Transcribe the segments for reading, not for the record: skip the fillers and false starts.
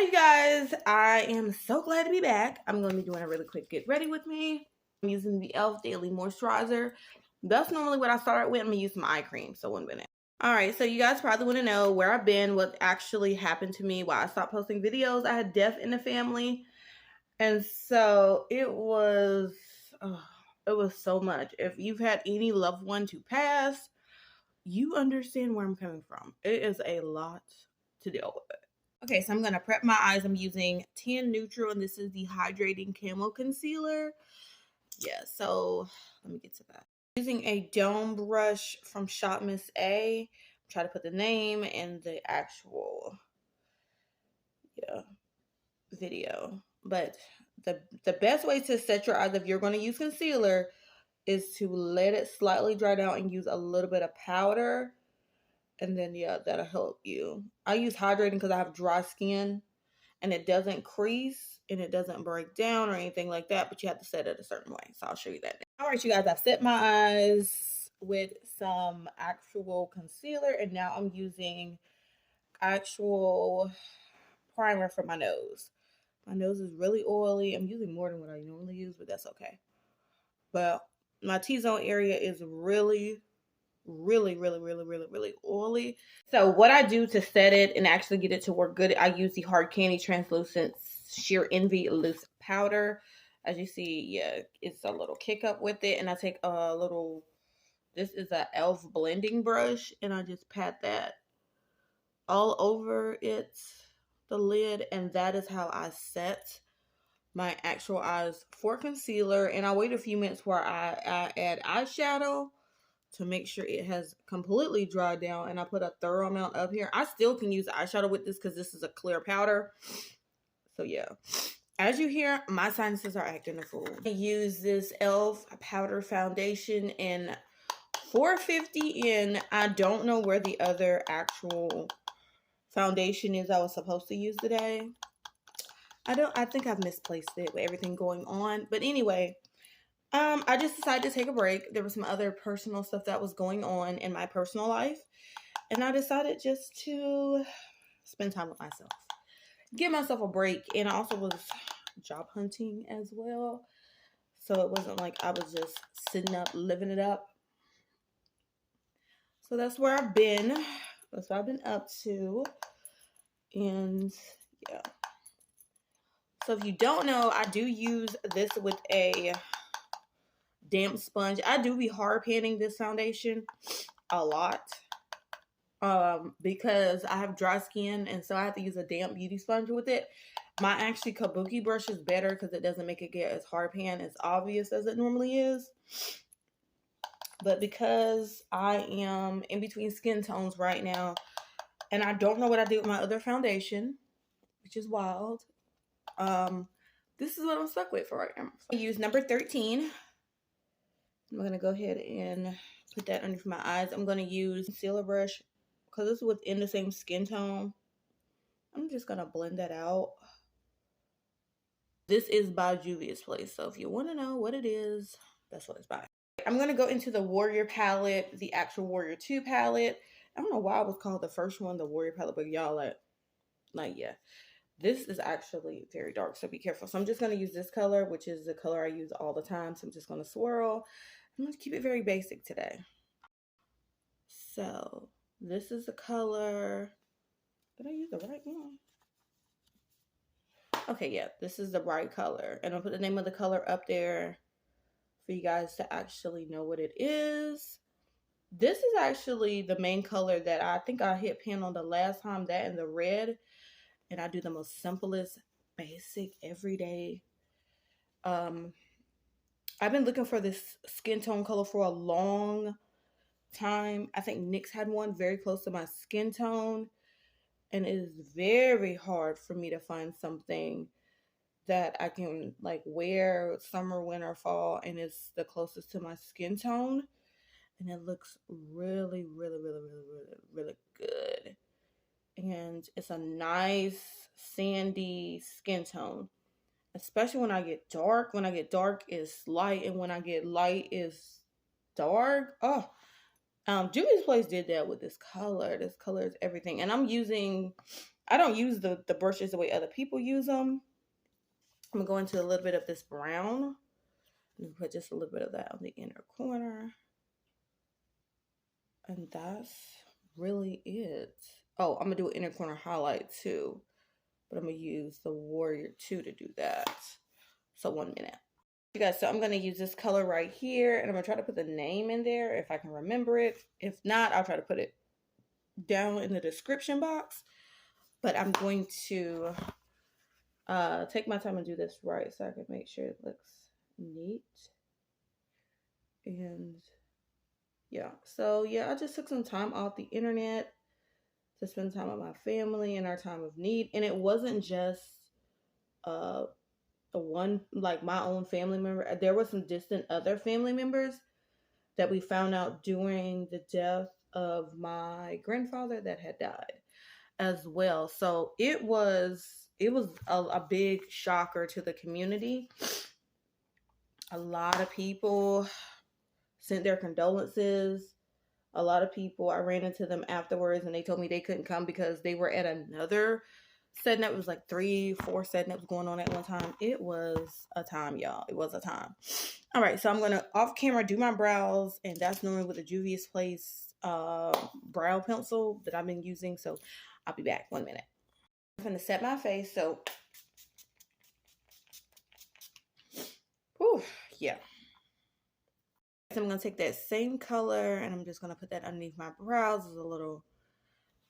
Hi, you guys. I am so glad to be back. I'm going to be doing a really quick get ready with me. I'm using the e.l.f. Daily Moisturizer. That's normally what I started with. I'm going to use some eye cream. So 1 minute. All right. So you guys probably want to know where I've been, what actually happened to me, why I stopped posting videos. I had death in the family. And so it was so much. If you've had any loved one to pass, you understand where I'm coming from. It is a lot to deal with. Okay, so I'm going to prep my eyes. I'm using Tan Neutral, and this is the Hydrating Camo Concealer. Yeah, so let me get to that. Using a dome brush from Shop Miss A. Try to put the name and the actual video. But the best way to set your eyes if you're going to use concealer is to let it slightly dry down and use a little bit of powder. And then, that'll help you. I use hydrating because I have dry skin. And it doesn't crease and it doesn't break down or anything like that, but you have to set it a certain way. So I'll show you that now. All right, you guys, I've set my eyes with some actual concealer, and now I'm using actual primer for my nose. My nose is really oily. I'm using more than what I normally use, but that's okay. But my T-zone area is really oily. So what I do to set it and actually get it to work good, I use the Hard Candy Translucent Sheer Envy Loose Powder. As you see, it's a little kick up with it. And I take a little, this is a e.l.f. blending brush, and I just pat that all over it, the lid, and that is how I set my actual eyes for concealer. And I wait a few minutes where I add eyeshadow to make sure it has completely dried down, and I put a thorough amount up here. I still can use eyeshadow with this because this is a clear powder. So yeah, as you hear, my sinuses are acting a fool. I use this e.l.f. powder foundation in 450, and I don't know where the other actual foundation is I was supposed to use today. I think I've misplaced it with everything going on, but anyway, I just decided to take a break. There was some other personal stuff that was going on in my personal life, and I decided just to spend time with myself, give myself a break. And I also was job hunting as well, so it wasn't like I was just sitting up living it up. So that's where I've been. That's what I've been up to. And yeah, so if you don't know, I do use this with a damp sponge. I do be hard panning this foundation a lot because I have dry skin, and so I have to use a damp beauty sponge with it. My actually kabuki brush is better because it doesn't make it get as hard pan as obvious as it normally is. But because I am in between skin tones right now, and I don't know what I did with my other foundation, which is wild, this is what I'm stuck with for right now. So I use number 13. I'm going to go ahead and put that underneath my eyes. I'm going to use concealer brush because it's within the same skin tone. I'm just going to blend that out. This is by Juvia's Place, so if you want to know what it is, that's what it's by. I'm going to go into the Warrior palette, the actual Warrior 2 palette. I don't know why I was called the first one the Warrior palette, but y'all yeah. This is actually very dark, so be careful. So I'm just going to use this color, which is the color I use all the time. So I'm just going to swirl. I'm going to keep it very basic today. So this is the color. Did I use the right one? Okay, yeah, this is the right color. And I'll put the name of the color up there for you guys to actually know what it is. This is actually the main color that I think I hit pan on the last time, that and the red. And I do the most simplest, basic, everyday. I've been looking for this skin tone color for a long time. I think NYX had one very close to my skin tone. And it is very hard for me to find something that I can like wear summer, winter, fall, and it's the closest to my skin tone. And it looks really good. And it's a nice sandy skin tone, especially when I get dark. When I get dark, it's light, and when I get light, it's dark. Oh, Juvia's Place did that with this color. This color is everything. And I'm using I don't use the brushes the way other people use them. I'm going to go into a little bit of this brown. And put just a little bit of that on the inner corner. And that's really it. Oh, I'm going to do an inner corner highlight too. But I'm going to use the Warrior 2 to do that. So 1 minute. You guys, so I'm going to use this color right here. And I'm going to try to put the name in there if I can remember it. If not, I'll try to put it down in the description box. But I'm going to take my time and do this right so I can make sure it looks neat. And yeah, so yeah, I just took some time off the internet to spend time with my family in our time of need. And it wasn't just the one, like my own family member. There were some distant other family members that we found out during the death of my grandfather that had died as well. So it was a big shocker to the community. A lot of people sent their condolences. A lot of people, I ran into them afterwards and they told me they couldn't come because they were at another setting up. It was like 3-4 setting ups going on at one time. It was a time, y'all. It was a time. All right, so I'm going to off camera do my brows, and that's normally with the Juvia's Place brow pencil that I've been using. So I'll be back 1 minute. I'm going to set my face. So, whew, yeah. So I'm going to take that same color and I'm just going to put that underneath my brows as a little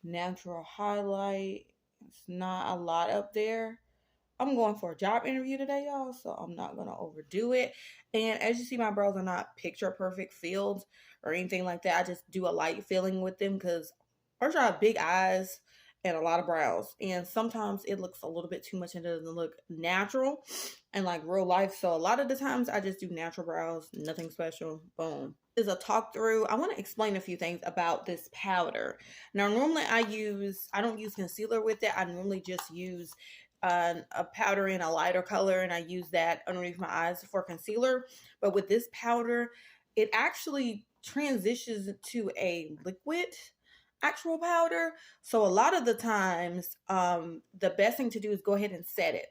natural highlight. It's not a lot up there. I'm going for a job interview today, y'all, so I'm not going to overdo it. And as you see, my brows are not picture perfect filled or anything like that. I just do a light filling with them because first I have big eyes and a lot of brows. And sometimes it looks a little bit too much and it doesn't look natural and like real life. So a lot of the times I just do natural brows, nothing special, boom. Is a talk through. I want to explain a few things about this powder. Now, normally I don't use concealer with it. I normally just use a powder in a lighter color and I use that underneath my eyes for concealer. But with this powder, it actually transitions to a liquid actual powder. So a lot of the times, the best thing to do is go ahead and set it.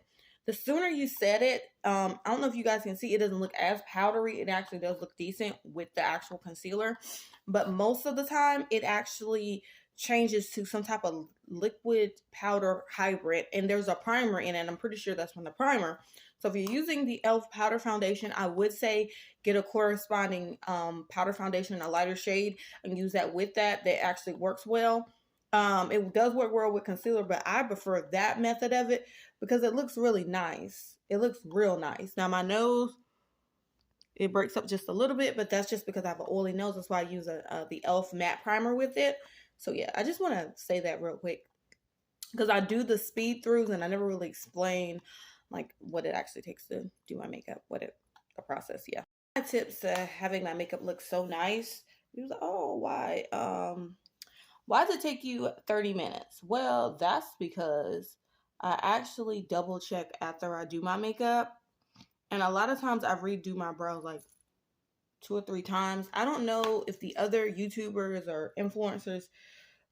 The sooner you set it, I don't know if you guys can see, it doesn't look as powdery. It actually does look decent with the actual concealer. But most of the time, it actually changes to some type of liquid powder hybrid. And there's a primer in it. And I'm pretty sure that's from the primer. So if you're using the e.l.f. powder foundation, I would say get a corresponding powder foundation in a lighter shade and use that with that. That actually works well. It does work well with concealer, but I prefer that method of it because it looks really nice. It looks real nice. Now my nose, it breaks up just a little bit, but that's just because I have an oily nose. That's why I use the e.l.f. matte primer with it. So yeah, I just want to say that real quick because I do the speed throughs and I never really explain like what it actually takes to do my makeup, the process. Yeah. My tips to having my makeup look so nice. He was like, oh, why does it take you 30 minutes? Well, that's because I actually double check after I do my makeup. And a lot of times I redo my brows like 2 or 3 times. I don't know if the other YouTubers or influencers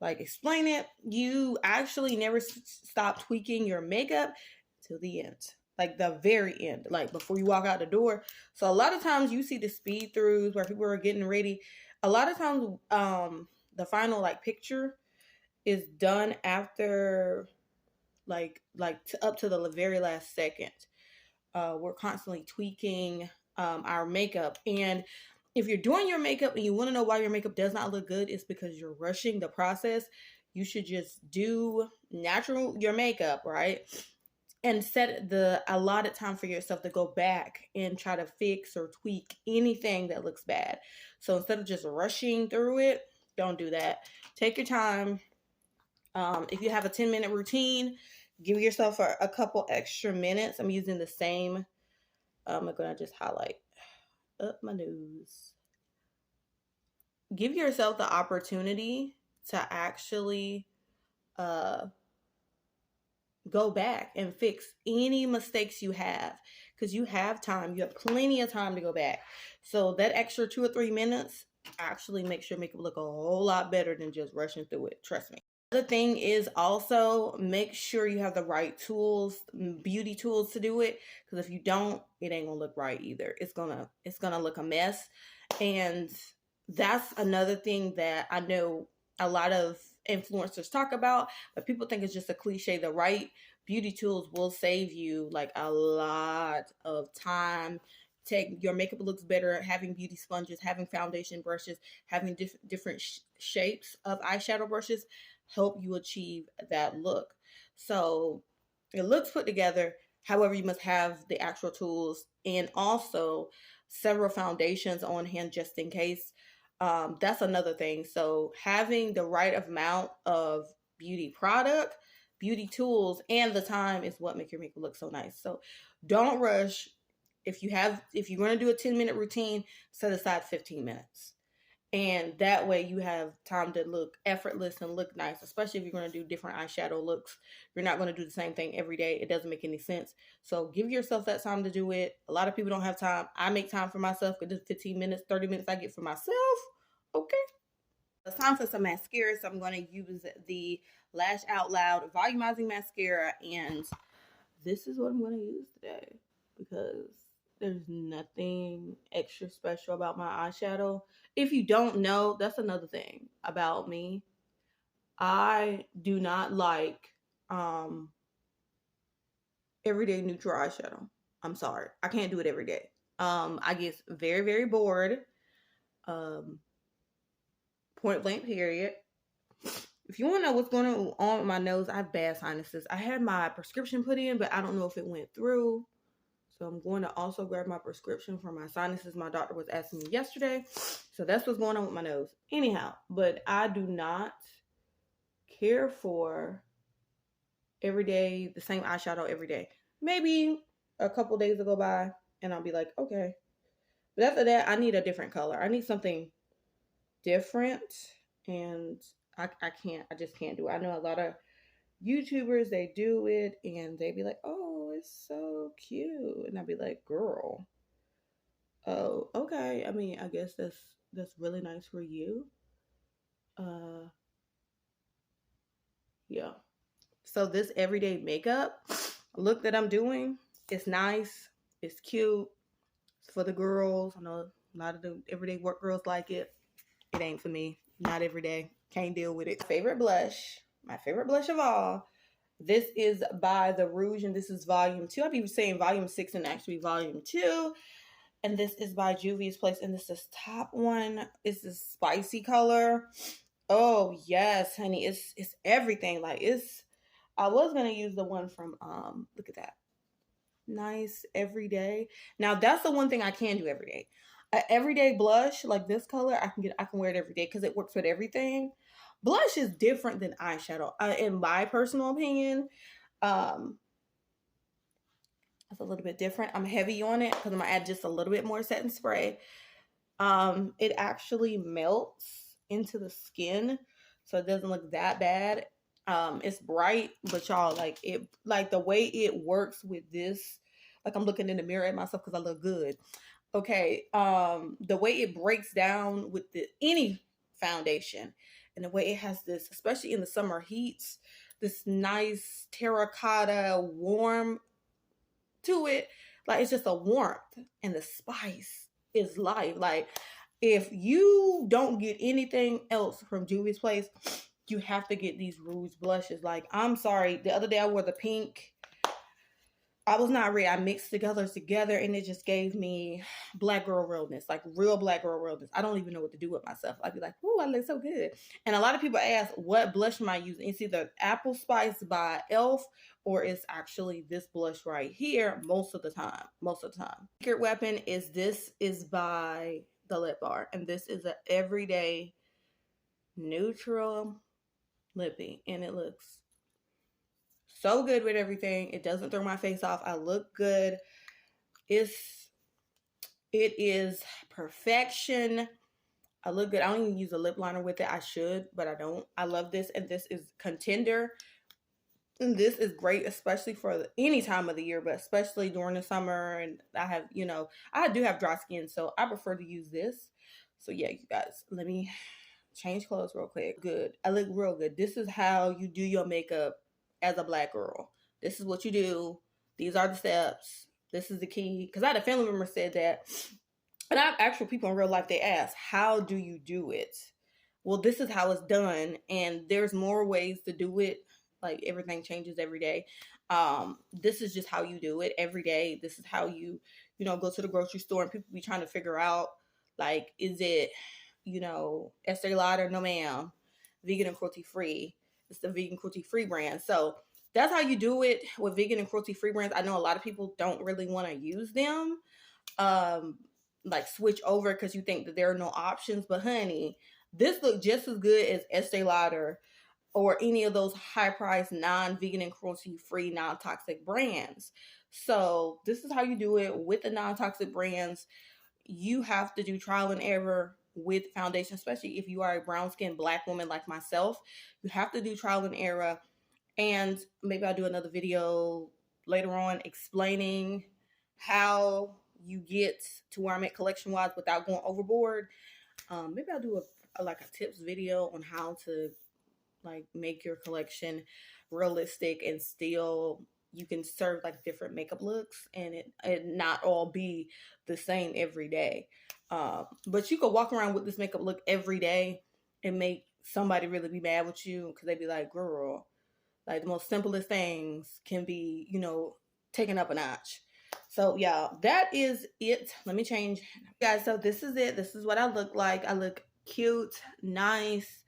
like explain it. You actually never stop tweaking your makeup till the end. Like the very end, like before you walk out the door. So a lot of times you see the speed throughs where people are getting ready. A lot of times the final like picture is done after like up to the very last second. We're constantly tweaking our makeup. And if you're doing your makeup and you want to know why your makeup does not look good, it's because you're rushing the process. You should just do your makeup, right? And set the allotted time for yourself to go back and try to fix or tweak anything that looks bad. So instead of just rushing through it, don't do that. Take your time. If you have a 10-minute routine, give yourself a couple extra minutes. I'm using the same. I'm going to just highlight up my nose. Give yourself the opportunity to actually go back and fix any mistakes you have because you have time. You have plenty of time to go back. So that extra 2 or 3 minutes actually makes your makeup look a whole lot better than just rushing through it. Trust me. The thing is also make sure you have the right tools, beauty tools to do it. Because if you don't, it ain't gonna look right either. It's gonna look a mess. And that's another thing that I know a lot of influencers talk about, but people think it's just a cliche. The right beauty tools will save you like a lot of time. Take your makeup looks better, having beauty sponges, having foundation brushes, having different shapes of eyeshadow brushes help you achieve that look. So it looks put together. However, you must have the actual tools and also several foundations on hand just in case. That's another thing. So having the right amount of beauty product, beauty tools, and the time is what make your makeup look so nice. So don't rush. If you're going to do a 10-minute routine, set aside 15 minutes, and that way you have time to look effortless and look nice, especially if you're going to do different eyeshadow looks. You're not going to do the same thing every day. It doesn't make any sense. So give yourself that time to do it. A lot of people don't have time. I make time for myself because 15 minutes, 30 minutes I get for myself. Okay. It's time for some mascara. So I'm going to use the Lash Out Loud Volumizing Mascara, and this is what I'm going to use today because there's nothing extra special about my eyeshadow. If you don't know, that's another thing about me. I do not like everyday neutral eyeshadow. I'm sorry. I can't do it every day. I get very, very bored. Point blank period. If you want to know what's going on with my nose, I have bad sinuses. I had my prescription put in, but I don't know if it went through. So I'm going to also grab my prescription for my sinuses. My doctor was asking me yesterday. So that's what's going on with my nose. Anyhow, but I do not care for every day, the same eyeshadow every day. Maybe a couple days will go by and I'll be like, okay. But after that, I need a different color. I need something different. And I just can't do it. I know a lot of YouTubers, they do it and they be like, oh, it's so cute. And I'd be like, girl, oh, okay. I mean, I guess that's really nice for you. Yeah. So this everyday makeup look that I'm doing, it's nice, it's cute, it's for the girls. I know a lot of the everyday work girls like it. It ain't for me. Not every day. Can't deal with it. My favorite blush of all. This is by the Rouge, and this is volume 2. I've been saying volume 6 and actually volume 2. And this is by Juvia's Place, and this is top one. It's this spicy color. Oh yes, honey, it's everything. Like it's. I was gonna use the one from Look at that, nice everyday. Now that's the one thing I can do every day. An everyday blush like this color, I can wear it every day because it works with everything. Blush is different than eyeshadow, in my personal opinion. It's a little bit different. I'm heavy on it because I'm gonna add just a little bit more setting spray. It actually melts into the skin, so it doesn't look that bad. It's bright, but y'all, like the way it works with this, like I'm looking in the mirror at myself because I look good. Okay, the way it breaks down with any foundation, and the way it has this, especially in the summer heats, this nice terracotta warm to it. Like it's just a warmth, and the spice is life. Like if you don't get anything else from Juvia's Place, you have to get these Rouge blushes. Like I'm sorry, the other day I wore the pink. I was not ready. I mixed the colors together and it just gave me black girl realness, like real black girl realness. I don't even know what to do with myself. I'd be like, "Ooh, I look so good." And a lot of people ask, "What blush am I using?" It's either Apple Spice by Elf or it's actually this blush right here. Most of the time. Secret Weapon is by the Lip Bar, and this is an everyday neutral lippy, and it looks so good with everything. It doesn't throw my face off. I look good. It is perfection. I look good. I don't even use a lip liner with it. I should, but I don't. I love this, and this is Contender. And this is great, especially for any time of the year, but especially during the summer. And I do have dry skin, so I prefer to use this. So yeah, you guys, let me change clothes real quick. Good. I look real good. This is how you do your makeup as a black girl. This is what you do. These are the steps. This is the key. Because I had a family member said that. And I have actual people in real life, they ask, how do you do it? Well, this is how it's done. And there's more ways to do it. Like everything changes every day. This is just how you do it every day. This is how you, go to the grocery store, and people be trying to figure out, like, is it, Estee Lauder? No, ma'am. Vegan and cruelty free. It's the vegan cruelty free brand. So that's how you do it with vegan and cruelty free brands. I know a lot of people don't really want to use them, like switch over because you think that there are no options. But honey, this look just as good as Estee Lauder or any of those high-priced non-vegan and cruelty-free non-toxic brands. So this is how you do it with the non-toxic brands. You have to do trial and error with foundation, especially if you are a brown-skinned black woman like myself. You have to do trial and error. And maybe I'll do another video later on explaining how you get to where I'm at collection-wise without going overboard. Maybe I'll do a tips video on how to like make your collection realistic and still you can serve like different makeup looks and it not all be the same every day. But you could walk around with this makeup look every day and make somebody really be mad with you because they'd be like, girl, like the most simplest things can be, taken up a notch. So yeah, that is it. Let me change. Guys, so this is it. This is what I look like. I look cute, nice,